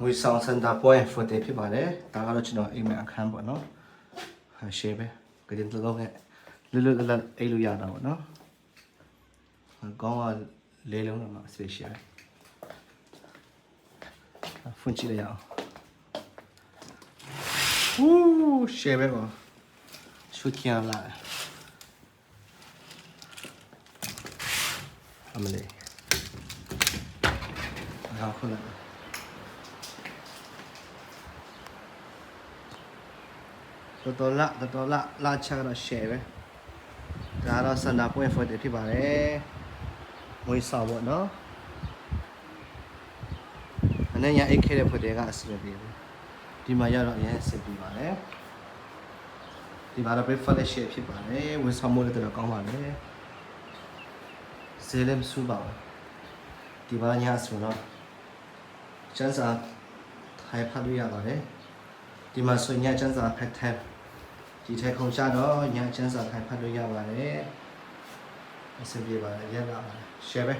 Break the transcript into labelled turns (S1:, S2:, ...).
S1: ငွေဆောင်စင်တာပွဲဖိုတေဖြစ်ပါတယ်ဒါကတော့ကျွန်တော်အိမ်မှာအခန်းပေါ့နော်ရှယ်ပဲကြင်တလုံးနဲ့လွတ်လွတ်လပ်အိမ်လို့ရတာပေါ့နော်ကောင်းကလေးလုံးတော့ special ဖွင့်ကြည့်လိုက်အောင်ဟူးရှယ်ပဲပေါ့ရှုချင်လာအမလေးငါခုနတော်လာချကတော့ share ပဲဒါတော့စန္ဒာပွင့် photo ဖြစ်ပါတယ်ငွေဆောင်ပေါ့နော်အနေနဲ့ရအိတ်ခဲတဲ့ photo ကအစပဲပြီဒီမှာရတော့အရင်စစ်ပြီးပါတယ်ဒီမှာတော့ breakfast share ဖြစ်ပါတယ်ဝန်ဆောင်မှုလည်းတော်တော်ကောင်းပါတယ်ဈေးလည်းမဆူပါဘူးဒီမှာညဆိုတော့ကျန်းစာထိုင်ဖတ်လို့ရပါတယ်ဒီမှာဆိုညကျန်းစာဖတ်ထိုင်ဒီထဲခုံချတော့ညကျန်းစာထိုင်ဖတ်လို့ရပါတယ်အဆင်ပြေပါတယ်ရရပါတယ် share ပဲ